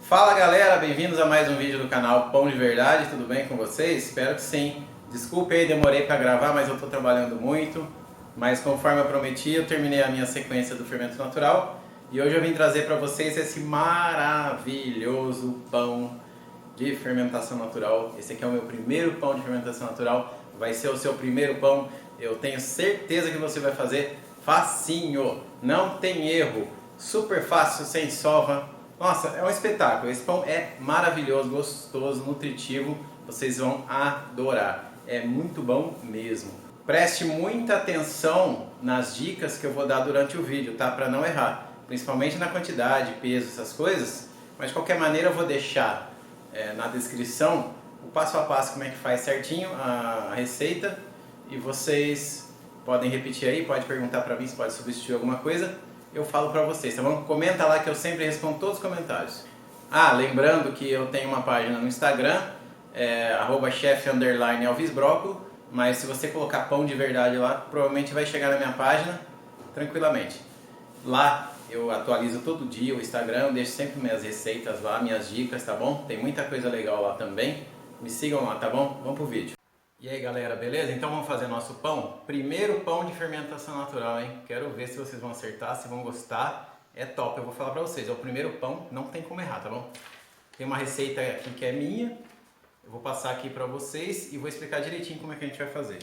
Fala galera, bem-vindos a mais um vídeo do canal Pão de Verdade, tudo bem com vocês? Espero que sim. Desculpe aí, demorei para gravar, mas eu estou trabalhando muito. Mas conforme eu prometi, eu terminei a minha sequência do fermento natural e hoje eu vim trazer para vocês esse maravilhoso pão de fermentação natural. Esse aqui é o meu primeiro pão de fermentação natural, vai ser o seu primeiro pão. Eu tenho certeza que você vai fazer facinho, não tem erro, super fácil, sem sova. Nossa, é um espetáculo. Esse pão é maravilhoso, gostoso, nutritivo. Vocês vão adorar. É muito bom mesmo. Preste muita atenção nas dicas que eu vou dar durante o vídeo, tá? Para não errar. Principalmente na quantidade, peso, essas coisas. Mas de qualquer maneira eu vou deixar na descrição o passo a passo como é que faz certinho a receita. E vocês podem repetir aí, pode perguntar para mim se pode substituir alguma coisa. Eu falo pra vocês, tá bom? Comenta lá que eu sempre respondo todos os comentários. Ah, lembrando que eu tenho uma página no Instagram, @chef_alvisbrócolo, mas se você colocar pão de verdade lá, provavelmente vai chegar na minha página tranquilamente. Lá eu atualizo todo dia o Instagram, eu deixo sempre minhas receitas lá, minhas dicas, tá bom? Tem muita coisa legal lá também. Me sigam lá, tá bom? Vamos pro vídeo. E aí galera, beleza? Então vamos fazer nosso pão. Primeiro pão de fermentação natural, hein? Quero ver se vocês vão acertar, se vão gostar. É top, eu vou falar pra vocês. É o primeiro pão, não tem como errar, tá bom? Tem uma receita aqui que é minha. Eu vou passar aqui pra vocês e vou explicar direitinho como é que a gente vai fazer.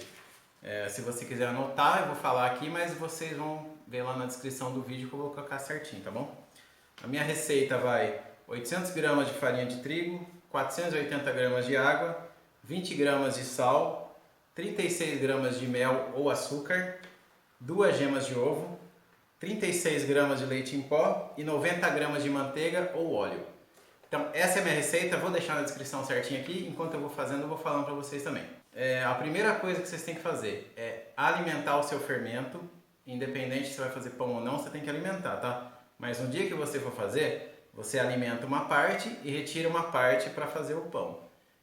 Se você quiser anotar, eu vou falar aqui, mas vocês vão ver lá na descrição do vídeo que eu vou colocar certinho, tá bom? A minha receita vai 800 gramas de farinha de trigo, 480 gramas de água, 20 gramas de sal, 36 gramas de mel ou açúcar, 2 gemas de ovo, 36 gramas de leite em pó e 90 gramas de manteiga ou óleo. Então essa é a minha receita, vou deixar na descrição certinho aqui, enquanto eu vou fazendo eu vou falando para vocês também. A primeira coisa que vocês têm que fazer é alimentar o seu fermento, independente se você vai fazer pão ou não, você tem que alimentar, tá? Mas no dia que você for fazer, você alimenta uma parte e retira uma parte para fazer o pão.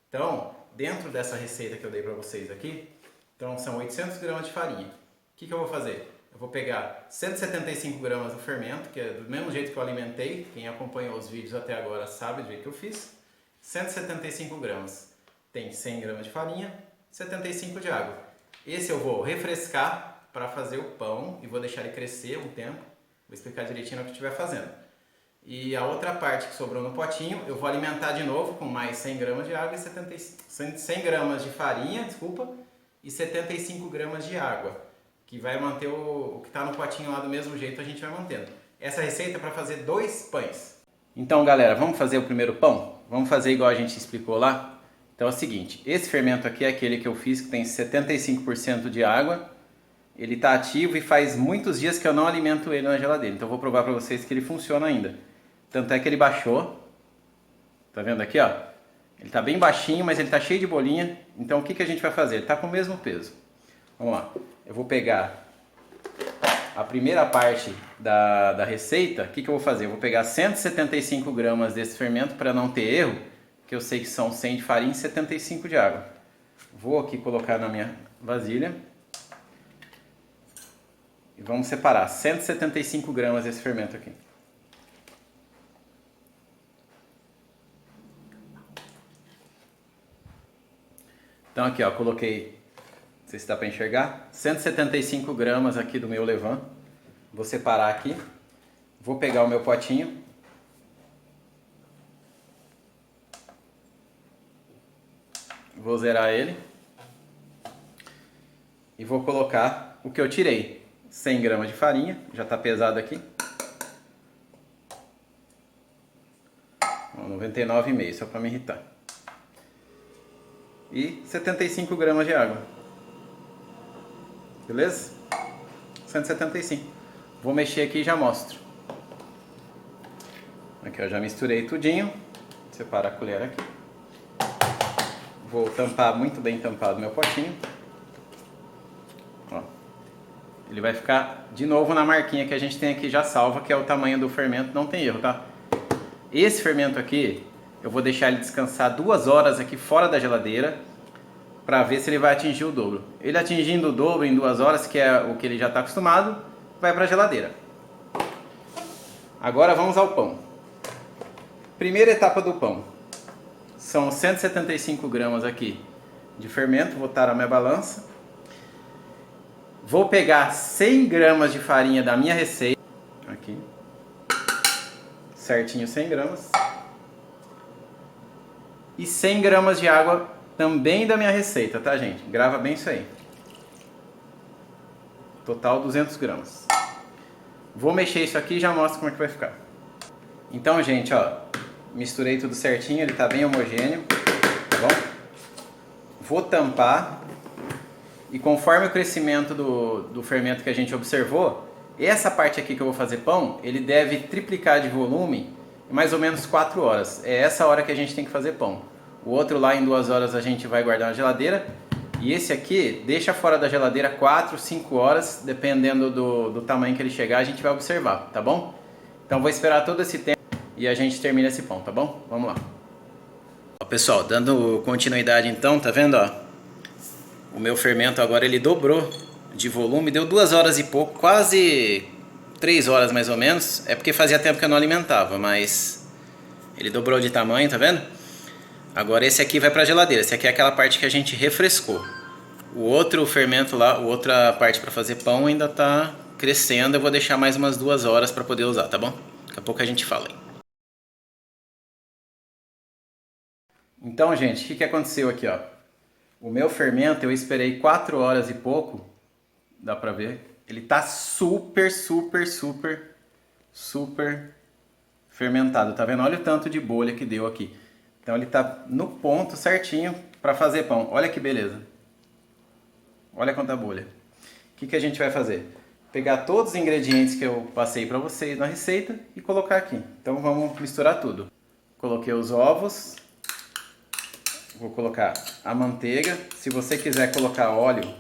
Então, dentro dessa receita que eu dei para vocês aqui, então são 800 gramas de farinha. O que eu vou fazer? Eu vou pegar 175 gramas do fermento, que é do mesmo jeito que eu alimentei, quem acompanhou os vídeos até agora sabe do jeito que eu fiz. 175 gramas. Tem 100 gramas de farinha, 75 de água. Esse eu vou refrescar para fazer o pão e vou deixar ele crescer um tempo. Vou explicar direitinho no que eu estiver fazendo. E a outra parte que sobrou no potinho, eu vou alimentar de novo com mais 100 gramas de água e 100 gramas de farinha, desculpa, e 75 gramas de água, que vai manter o que está no potinho lá do mesmo jeito, a gente vai mantendo. Essa receita é para fazer 2 pães. Então galera, vamos fazer o primeiro pão? Vamos fazer igual a gente explicou lá? Então é o seguinte, esse fermento aqui é aquele que eu fiz que tem 75% de água. Ele está ativo e faz muitos dias que eu não alimento ele na geladeira, então eu vou provar para vocês que ele funciona ainda. Tanto é que ele baixou, tá vendo aqui, ó? Ele tá bem baixinho, mas ele tá cheio de bolinha. Então o que a gente vai fazer? Ele tá com o mesmo peso. Vamos lá. Eu vou pegar a primeira parte da receita. O que eu vou fazer? Eu vou pegar 175 gramas desse fermento para não ter erro, que eu sei que são 100 de farinha e 75 de água. Vou aqui colocar na minha vasilha. E vamos separar 175 gramas desse fermento aqui. Então aqui ó, coloquei, não sei se dá para enxergar, 175 gramas aqui do meu levain. Vou separar aqui, vou pegar o meu potinho. Vou zerar ele. E vou colocar o que eu tirei, 100 gramas de farinha, já está pesado aqui. 99,5, só para me irritar. E 75 gramas de água. Beleza? 175. Vou mexer aqui e já mostro. Aqui eu já misturei tudinho. Separa a colher aqui. Vou tampar muito bem tampado meu potinho. Ó. Ele vai ficar de novo na marquinha que a gente tem aqui já salva, que é o tamanho do fermento, não tem erro, tá? Esse fermento aqui, eu vou deixar ele descansar 2 horas aqui fora da geladeira para ver se ele vai atingir o dobro. Ele atingindo o dobro em 2 horas, que é o que ele já está acostumado, vai para a geladeira. Agora vamos ao pão. Primeira etapa do pão. São 175 gramas aqui de fermento, vou botar na minha balança. Vou pegar 100 gramas de farinha da minha receita. Aqui. Certinho 100 gramas. E 100 gramas de água também da minha receita, tá, gente? Grava bem isso aí. Total 200 gramas. Vou mexer isso aqui e já mostro como é que vai ficar. Então, gente, ó, misturei tudo certinho, ele tá bem homogêneo, tá bom? Vou tampar e conforme o crescimento do fermento que a gente observou, essa parte aqui que eu vou fazer pão, ele deve triplicar de volume em mais ou menos 4 horas. É essa hora que a gente tem que fazer pão. O outro lá em 2 horas a gente vai guardar na geladeira. E esse aqui, deixa fora da geladeira 4, 5 horas, dependendo do tamanho que ele chegar, a gente vai observar, tá bom? Então vou esperar todo esse tempo e a gente termina esse pão, tá bom? Vamos lá. Ó, pessoal, dando continuidade então, tá vendo, ó? O meu fermento agora ele dobrou de volume, deu 2 horas e pouco, quase 3 horas mais ou menos. É porque fazia tempo que eu não alimentava, mas ele dobrou de tamanho, tá vendo? Agora esse aqui vai para a geladeira. Esse aqui é aquela parte que a gente refrescou. O outro fermento lá, a outra parte para fazer pão ainda está crescendo. Eu vou deixar mais umas 2 horas para poder usar, tá bom? Daqui a pouco a gente fala aí. Então, gente, o que aconteceu aqui, ó? O meu fermento eu esperei 4 horas e pouco. Dá pra ver? Ele tá super fermentado. Tá vendo? Olha o tanto de bolha que deu aqui. Então ele tá no ponto certinho para fazer pão. Olha que beleza. Olha quanta bolha. O que a gente vai fazer? Pegar todos os ingredientes que eu passei para vocês na receita e colocar aqui. Então vamos misturar tudo. Coloquei os ovos. Vou colocar a manteiga. Se você quiser colocar óleo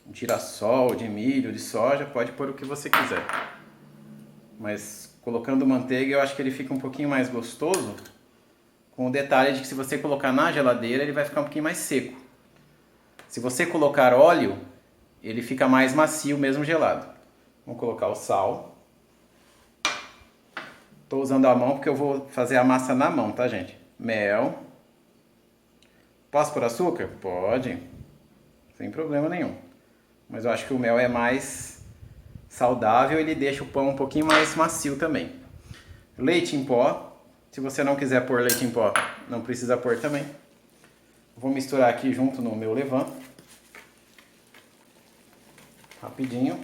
de girassol, de milho, de soja, pode pôr o que você quiser. Mas colocando manteiga eu acho que ele fica um pouquinho mais gostoso. Com o detalhe de que se você colocar na geladeira, ele vai ficar um pouquinho mais seco. Se você colocar óleo, ele fica mais macio mesmo gelado. Vamos colocar o sal. Estou usando a mão porque eu vou fazer a massa na mão, tá, gente? Mel. Posso pôr açúcar? Pode. Sem problema nenhum. Mas eu acho que o mel é mais saudável, ele deixa o pão um pouquinho mais macio também. Leite em pó. Se você não quiser pôr leite em pó, não precisa pôr também. Vou misturar aqui junto no meu levain. Rapidinho.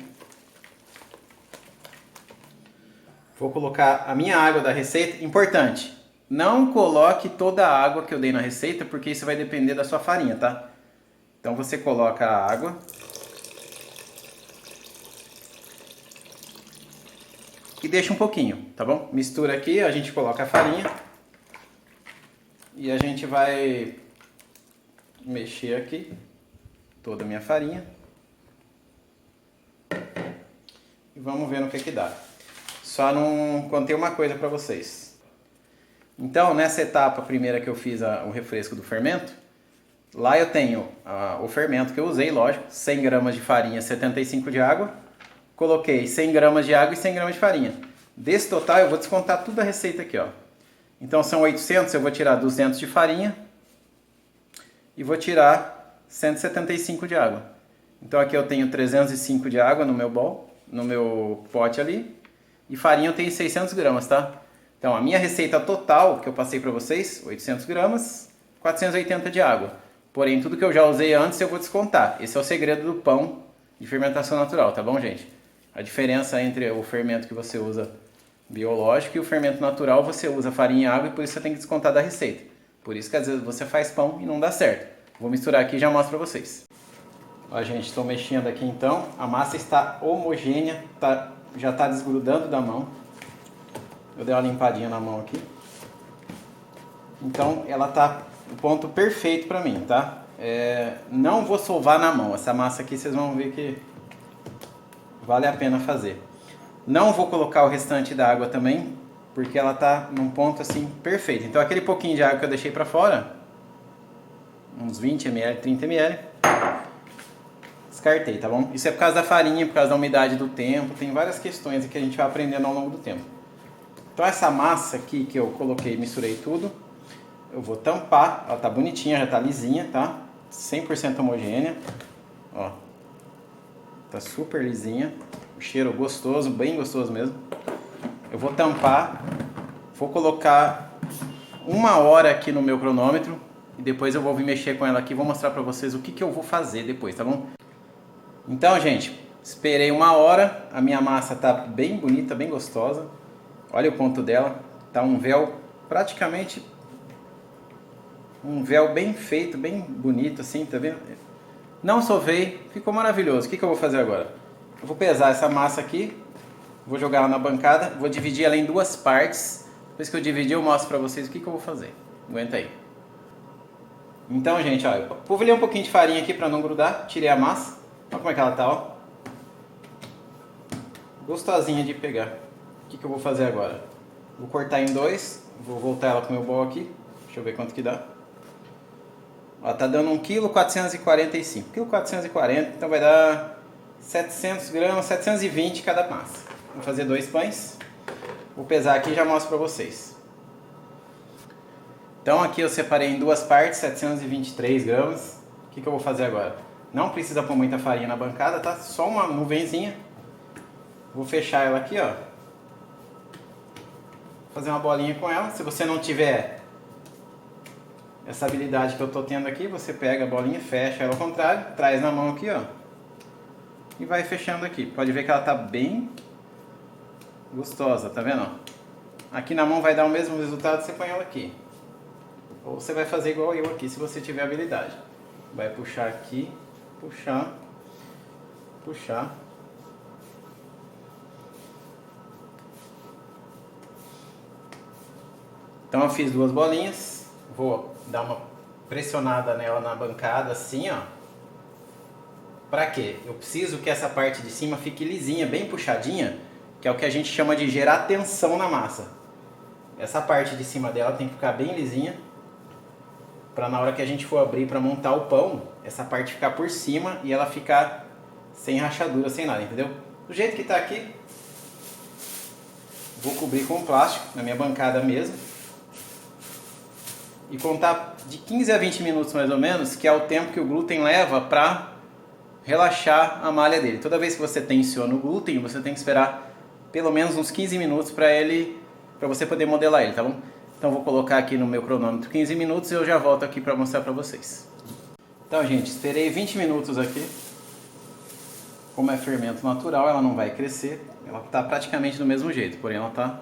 Vou colocar a minha água da receita. Importante, não coloque toda a água que eu dei na receita, porque isso vai depender da sua farinha, tá? Então você coloca a água. E deixa um pouquinho, tá bom? Mistura aqui, a gente coloca a farinha. E a gente vai mexer aqui toda a minha farinha. E vamos ver no que dá. Só não contei uma coisa para vocês. Então, nessa etapa primeira que eu fiz o refresco do fermento, lá eu tenho o fermento que eu usei, lógico, 100 gramas de farinha, 75 de água. Coloquei 100 gramas de água e 100 gramas de farinha. Desse total eu vou descontar tudo a receita aqui, ó. Então são 800, eu vou tirar 200 de farinha e vou tirar 175 de água. Então aqui eu tenho 305 de água no meu bowl, no meu pote ali, e farinha eu tenho 600 gramas, tá? Então a minha receita total que eu passei para vocês, 800 gramas, 480 de água. Porém tudo que eu já usei antes eu vou descontar. Esse é o segredo do pão de fermentação natural, tá bom, gente? A diferença entre o fermento que você usa biológico e o fermento natural, você usa farinha e água e por isso você tem que descontar da receita. Por isso que às vezes você faz pão e não dá certo. Vou misturar aqui e já mostro pra vocês. Ó, gente, estou mexendo aqui então. A massa está homogênea, já está desgrudando da mão. Eu dei uma limpadinha na mão aqui. Então ela está no ponto perfeito pra mim, tá? Não vou sovar na mão. Essa massa aqui vocês vão ver que vale a pena fazer. Não vou colocar o restante da água também, porque ela tá num ponto assim perfeito. Então aquele pouquinho de água que eu deixei para fora, uns 20 ml, 30 ml, descartei, tá bom? Isso é por causa da farinha, por causa da umidade do tempo, tem várias questões que a gente vai aprendendo ao longo do tempo. Então essa massa aqui que eu coloquei, misturei tudo, eu vou tampar. Ela tá bonitinha, já tá lisinha, tá? 100% homogênea. Ó. Tá super lisinha. O cheiro gostoso, bem gostoso mesmo. Eu vou tampar. Vou colocar 1 hora aqui no meu cronômetro. E depois eu vou vir mexer com ela aqui e vou mostrar pra vocês o que eu vou fazer depois, tá bom? Então, gente, esperei 1 hora. A minha massa tá bem bonita, bem gostosa. Olha o ponto dela. Tá um véu praticamente... Um véu bem feito, bem bonito assim, tá vendo? Não sovei, ficou maravilhoso. O que eu vou fazer agora? Eu vou pesar essa massa aqui. Vou jogar ela na bancada. Vou dividir ela em 2 partes. Depois que eu dividir, eu mostro pra vocês o que eu vou fazer. Aguenta aí. Então, gente, ó, eu polvilhei um pouquinho de farinha aqui pra não grudar. Tirei a massa. Olha como é que ela tá, ó. Gostosinha de pegar. O que eu vou fazer agora? Vou cortar em 2. Vou voltar ela com o meu bol aqui. Deixa eu ver quanto que dá. Ó, tá dando 1,445 kg. 1,440 kg, então vai dar 700 gramas, 720 cada massa. Vou fazer 2 pães. Vou pesar aqui e já mostro pra vocês. Então aqui eu separei em 2 partes, 723 gramas. O que eu vou fazer agora? Não precisa pôr muita farinha na bancada, tá? Só uma nuvenzinha. Vou fechar ela aqui, ó. Fazer uma bolinha com ela. Se você não tiver essa habilidade que eu tô tendo aqui, você pega a bolinha, fecha ela ao contrário, traz na mão aqui, ó. E vai fechando aqui. Pode ver que ela tá bem gostosa, tá vendo? Aqui na mão vai dar o mesmo resultado, você põe ela aqui. Ou você vai fazer igual eu aqui, se você tiver habilidade. Vai puxar aqui, puxar, puxar. Então eu fiz 2 bolinhas. Vou dar uma pressionada nela na bancada assim, ó. Pra quê? Eu preciso que essa parte de cima fique lisinha, bem puxadinha, que é o que a gente chama de gerar tensão na massa. Essa parte de cima dela tem que ficar bem lisinha, pra na hora que a gente for abrir pra montar o pão, essa parte ficar por cima e ela ficar sem rachadura, sem nada, entendeu? Do jeito que tá aqui, vou cobrir com plástico, na minha bancada mesmo. E contar de 15 a 20 minutos mais ou menos, que é o tempo que o glúten leva para relaxar a malha dele. Toda vez que você tensiona o glúten, você tem que esperar pelo menos uns 15 minutos para você poder modelar ele, tá bom? Então vou colocar aqui no meu cronômetro 15 minutos e eu já volto aqui para mostrar para vocês. Então, gente, esperei 20 minutos aqui. Como é fermento natural, ela não vai crescer. Ela está praticamente do mesmo jeito, porém ela está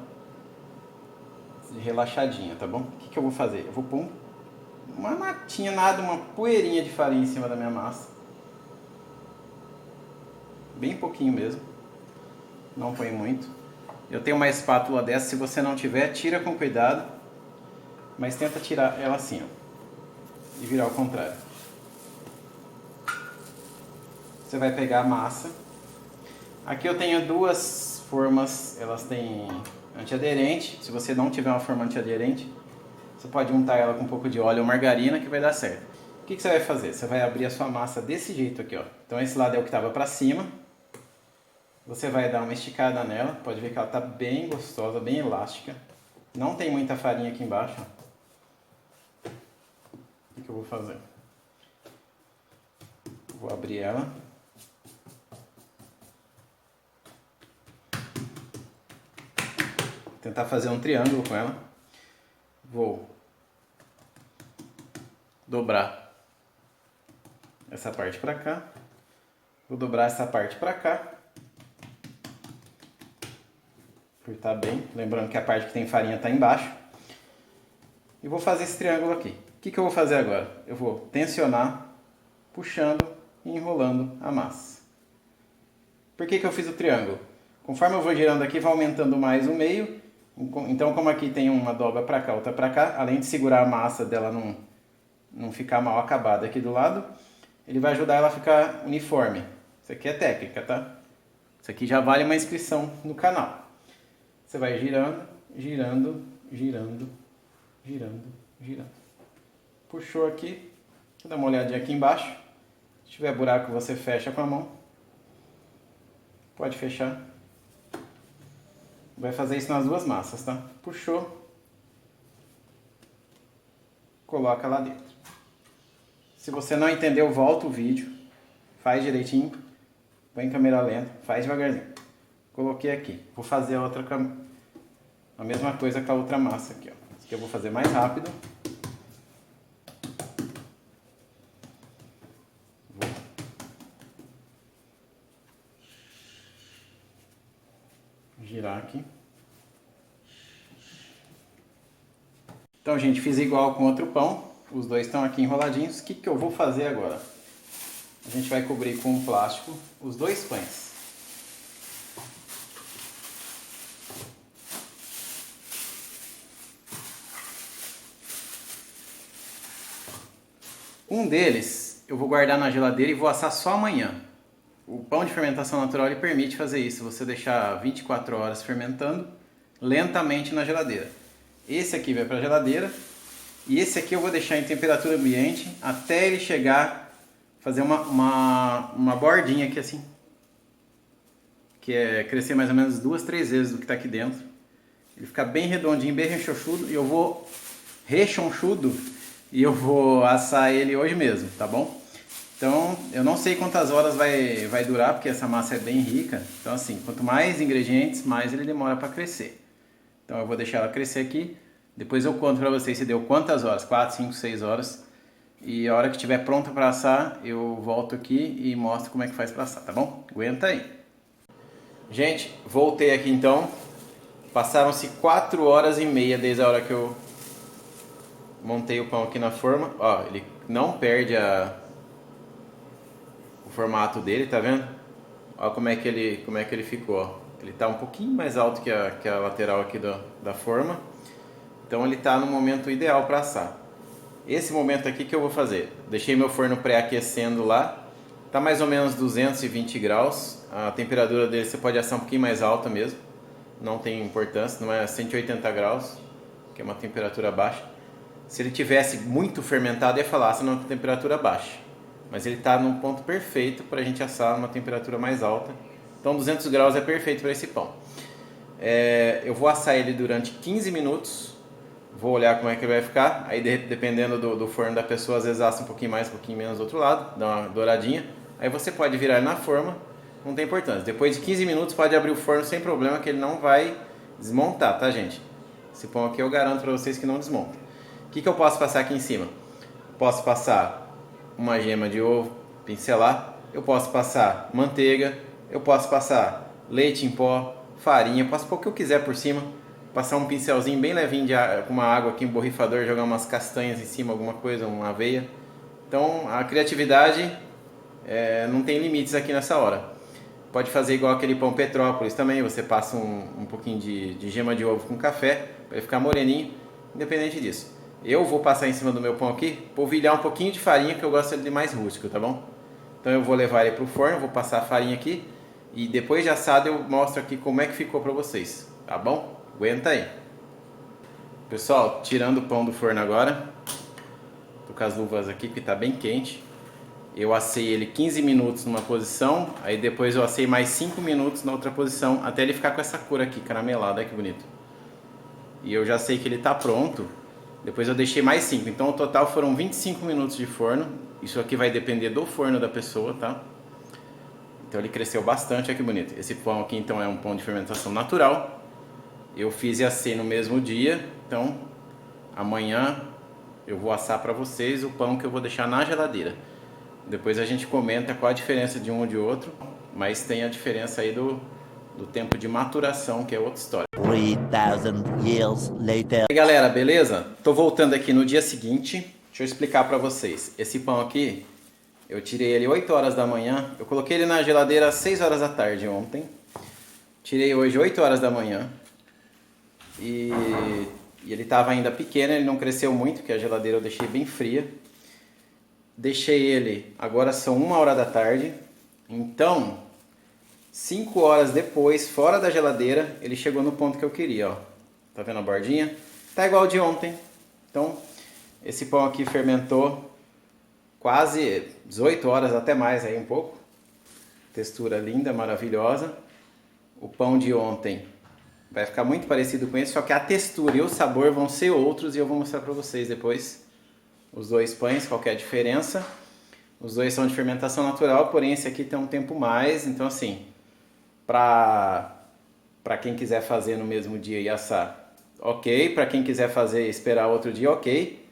relaxadinha, tá bom? O que eu vou fazer? Eu vou pôr uma natinha, uma poeirinha de farinha em cima da minha massa. Bem pouquinho mesmo. Não põe muito. Eu tenho uma espátula dessa, se você não tiver, tira com cuidado. Mas tenta tirar ela assim, ó. E virar ao contrário. Você vai pegar a massa. Aqui eu tenho 2 formas, elas têm antiaderente. Se você não tiver uma forma antiaderente, você pode untar ela com um pouco de óleo ou margarina que vai dar certo. O que você vai fazer? Você vai abrir a sua massa desse jeito aqui, ó. Então esse lado é o que estava para cima. Você vai dar uma esticada nela. Pode ver que ela está bem gostosa, bem elástica. Não tem muita farinha aqui embaixo, ó. O que eu vou fazer? Vou abrir ela. Tentar fazer um triângulo com ela. Vou dobrar essa parte para cá. Vou dobrar essa parte para cá. Apertar bem. Lembrando que a parte que tem farinha está embaixo. E vou fazer esse triângulo aqui. O que eu vou fazer agora? Eu vou tensionar, puxando e enrolando a massa. Por que eu fiz o triângulo? Conforme eu vou girando aqui, vai aumentando mais o meio. Então, como aqui tem uma dobra para cá, outra para cá, além de segurar a massa dela não ficar mal acabada aqui do lado, ele vai ajudar ela a ficar uniforme. Isso aqui é técnica, tá? Isso aqui já vale uma inscrição no canal. Você vai girando, girando, girando, girando, girando. Puxou aqui, dá uma olhadinha aqui embaixo. Se tiver buraco, você fecha com a mão. Pode fechar. Vai fazer isso nas duas massas, tá? Puxou, coloca lá dentro. Se você não entendeu, volta o vídeo, faz direitinho, põe em câmera lenta, faz devagarzinho. Coloquei aqui. Vou fazer a mesma coisa com a outra massa aqui, ó. Isso aqui eu vou fazer mais rápido. Vou girar aqui. Então, gente, fiz igual com outro pão. Os dois estão aqui enroladinhos. O que eu vou fazer agora? A gente vai cobrir com um plástico os dois pães. Um deles eu vou guardar na geladeira e vou assar só amanhã. O pão de fermentação natural ele permite fazer isso, você deixar 24 horas fermentando lentamente na geladeira. Esse aqui vai para a geladeira e esse aqui eu vou deixar em temperatura ambiente até ele chegar, fazer uma bordinha aqui assim, que é crescer mais ou menos 2, 3 vezes do que está aqui dentro. Ele fica bem redondinho, bem rechonchudo, e eu vou e eu vou assar ele hoje mesmo, tá bom? Então, eu não sei quantas horas vai durar, porque essa massa é bem rica. Então, assim, quanto mais ingredientes, mais ele demora para crescer. Então, eu vou deixar ela crescer aqui. Depois eu conto para vocês se deu quantas horas, 4, 5, 6 horas. E a hora que estiver pronta para assar, eu volto aqui e mostro como é que faz para assar, tá bom? Aguenta aí. Gente, voltei aqui então. Passaram-se 4 horas e meia desde a hora que eu montei o pão aqui na forma. Ó, ele não perde o formato dele, tá vendo? Olha como é que ele ficou, ó. Ele tá um pouquinho mais alto que a lateral aqui da forma. Então ele tá no momento ideal para assar. Esse momento aqui que eu vou fazer, deixei meu forno pré-aquecendo lá. Tá mais ou menos 220 graus. A temperatura dele você pode assar um pouquinho mais alta mesmo. Não tem importância, não é 180 graus, que é uma temperatura baixa. Se ele tivesse muito fermentado, eu ia falar, assa numa temperatura baixa. Mas ele está num ponto perfeito para a gente assar numa temperatura mais alta. Então 200 graus é perfeito para esse pão. Eu vou assar ele durante 15 minutos. Vou olhar como é que ele vai ficar. Aí dependendo do forno da pessoa, às vezes assa um pouquinho mais, um pouquinho menos do outro lado. Dá uma douradinha. Aí você pode virar ele na forma. Não tem importância. Depois de 15 minutos pode abrir o forno sem problema, que ele não vai desmontar, tá, gente? Esse pão aqui eu garanto para vocês que não desmonta. O que eu posso passar aqui em cima? Posso passar uma gema de ovo, pincelar. Eu posso passar manteiga. Eu posso passar leite em pó, farinha. Eu posso pôr o que eu quiser por cima. Passar um pincelzinho bem levinho com uma água aqui, um borrifador, jogar umas castanhas em cima, alguma coisa, uma aveia. Então a criatividade não tem limites aqui nessa hora. Pode fazer igual aquele pão Petrópolis também. Você passa um pouquinho de gema de ovo com café para ele ficar moreninho, independente disso. Eu vou passar em cima do meu pão aqui, polvilhar um pouquinho de farinha, que eu gosto de mais rústico, tá bom? Então eu vou levar ele para o forno, vou passar a farinha aqui e depois de assado eu mostro aqui como é que ficou para vocês, tá bom? Aguenta aí. Pessoal, tirando o pão do forno agora. Tô com as luvas aqui que tá bem quente. Eu assei ele 15 minutos numa posição, aí depois eu assei mais 5 minutos na outra posição, até ele ficar com essa cor aqui, caramelada, olha que bonito. E eu já sei que ele tá pronto. Depois eu deixei mais 5, então o total foram 25 minutos de forno. Isso aqui vai depender do forno da pessoa, tá? Então ele cresceu bastante, olha que bonito. Esse pão aqui então é um pão de fermentação natural. Eu fiz e assei no mesmo dia, então amanhã eu vou assar para vocês o pão que eu vou deixar na geladeira. Depois a gente comenta qual a diferença de um ou de outro, mas tem a diferença aí do tempo de maturação, que é outra história. 3,000 years later. E aí, galera, beleza? Tô voltando aqui no dia seguinte. Deixa eu explicar para vocês. Esse pão aqui, eu tirei ele 8 horas da manhã. Eu coloquei ele na geladeira às 6 horas da tarde ontem. Tirei hoje 8 horas da manhã. E ele estava ainda pequeno, ele não cresceu muito, porque a geladeira eu deixei bem fria. Deixei ele, agora são 1 hora da tarde. Então, 5 horas depois, fora da geladeira, ele chegou no ponto que eu queria, ó. Tá vendo a bordinha? Tá igual ao de ontem. Então, esse pão aqui fermentou quase 18 horas, até mais aí um pouco. Textura linda, maravilhosa. O pão de ontem Vai ficar muito parecido com esse, só que a textura e o sabor vão ser outros e eu vou mostrar para vocês depois os dois pães, qual que é a diferença. Os dois são de fermentação natural, porém esse aqui tem um tempo mais, então assim, para quem quiser fazer no mesmo dia e assar, ok. Para quem quiser fazer e esperar outro dia, ok.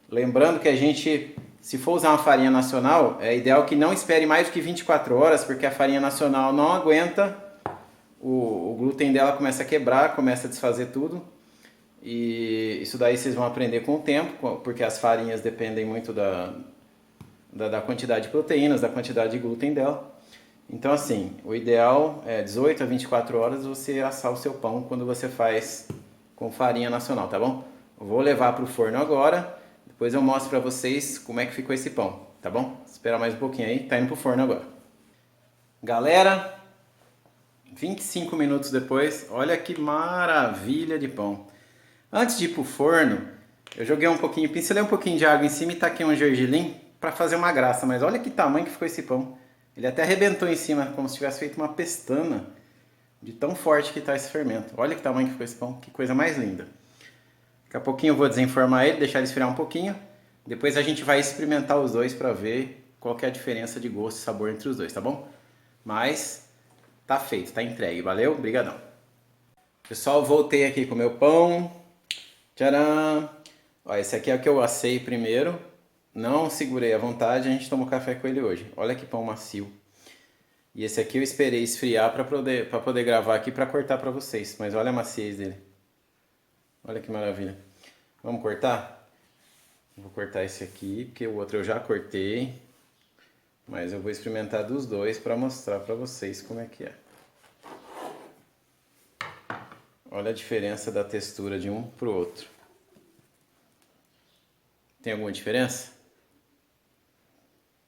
Lembrando que a gente, se for usar uma farinha nacional, é ideal que não espere mais do que 24 horas, porque a farinha nacional não aguenta, o glúten dela começa a quebrar, começa a desfazer tudo. E isso daí vocês vão aprender com o tempo, porque as farinhas dependem muito da quantidade de proteínas, da quantidade de glúten dela. Então assim, o ideal é 18 a 24 horas você assar o seu pão quando você faz com farinha nacional, tá bom? Eu vou levar para o forno agora, depois eu mostro para vocês como é que ficou esse pão, tá bom? Espera mais um pouquinho aí, tá indo pro forno agora. Galera, 25 minutos depois, olha que maravilha de pão. Antes de ir pro forno, eu joguei um pouquinho, pincelei um pouquinho de água em cima e taquei um gergelim para fazer uma graça, mas olha que tamanho que ficou esse pão. Ele até arrebentou em cima, como se tivesse feito uma pestana, de tão forte que está esse fermento. Olha que tamanho que ficou esse pão, que coisa mais linda. Daqui a pouquinho eu vou desenformar ele, deixar ele esfriar um pouquinho. Depois a gente vai experimentar os dois para ver qual que é a diferença de gosto e sabor entre os dois, tá bom? Mas tá feito, tá entregue. Valeu, brigadão. Pessoal, voltei aqui com o meu pão. Tcharam! Ó, esse aqui é o que eu assei primeiro. Não segurei à vontade, a gente tomou café com ele hoje. Olha que pão macio. E esse aqui eu esperei esfriar para poder gravar aqui para cortar para vocês. Mas olha a maciez dele. Olha que maravilha. Vamos cortar? Vou cortar esse aqui, porque o outro eu já cortei. Mas eu vou experimentar dos dois para mostrar para vocês como é que é. Olha a diferença da textura de um pro outro. Tem alguma diferença?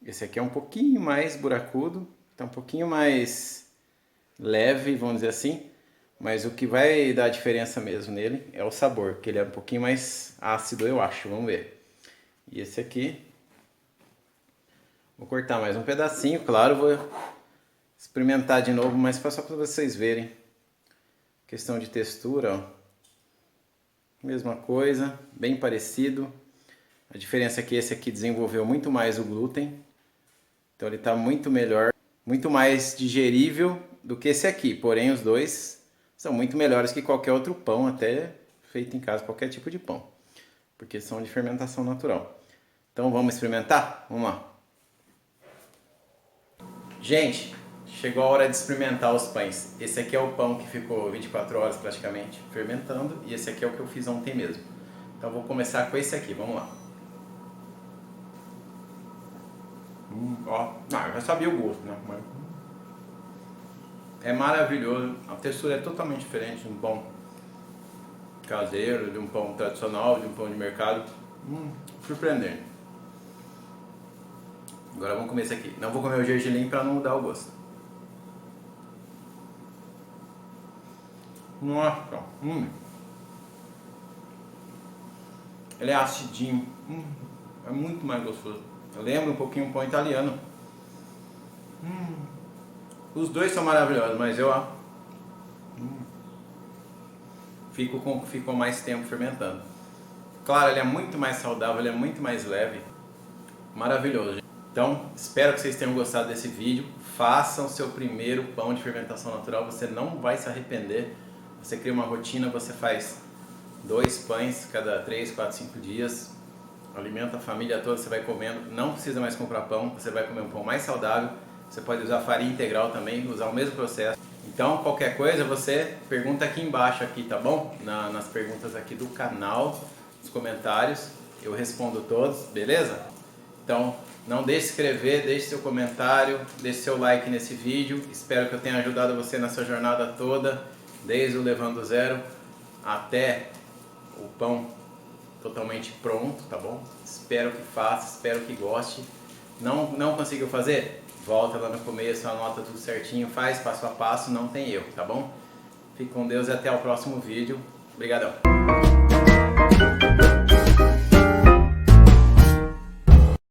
Esse aqui é um pouquinho mais buracudo, tá um pouquinho mais leve, vamos dizer assim. Mas o que vai dar diferença mesmo nele é o sabor, que ele é um pouquinho mais ácido, eu acho. Vamos ver. E esse aqui, vou cortar mais um pedacinho, claro, vou experimentar de novo, mas só para vocês verem. Questão de textura, ó. Mesma coisa, bem parecido. A diferença é que esse aqui desenvolveu muito mais o glúten. Então ele está muito melhor, muito mais digerível do que esse aqui. Porém os dois são muito melhores que qualquer outro pão, até feito em casa, qualquer tipo de pão. Porque são de fermentação natural. Então vamos experimentar? Vamos lá. Gente, chegou a hora de experimentar os pães. Esse aqui é o pão que ficou 24 horas praticamente fermentando. E esse aqui é o que eu fiz ontem mesmo. Então vou começar com esse aqui, vamos lá. Ó, eu já sabia o gosto, né? Mas é maravilhoso. A textura é totalmente diferente de um pão caseiro, de um pão tradicional, de um pão de mercado. Surpreendente. Agora vamos comer esse aqui. Não vou comer o gergelim para não mudar o gosto. Nossa. Ele é acidinho. É muito mais gostoso. Eu lembro um pouquinho um pão italiano. Os dois são maravilhosos, mas eu fico com mais tempo fermentando. Claro, ele é muito mais saudável, ele é muito mais leve. Maravilhoso, gente. Então, espero que vocês tenham gostado desse vídeo. Façam o seu primeiro pão de fermentação natural, você não vai se arrepender. Você cria uma rotina, você faz 2 pães cada 3, 4, 5 dias. Alimenta a família toda, você vai comendo, não precisa mais comprar pão, você vai comer um pão mais saudável. Você pode usar farinha integral também, usar o mesmo processo. Então, qualquer coisa, você pergunta aqui embaixo, aqui, tá bom? Nas perguntas aqui do canal, nos comentários, eu respondo todos, beleza? Então, não deixe de se inscrever, deixe seu comentário, deixe seu like nesse vídeo. Espero que eu tenha ajudado você nessa jornada toda, desde o Levando do Zero até o pão totalmente pronto, tá bom? Espero que faça, espero que goste. Não conseguiu fazer? Volta lá no começo, anota tudo certinho, faz passo a passo, não tem erro, tá bom? Fique com Deus e até o próximo vídeo. Obrigadão!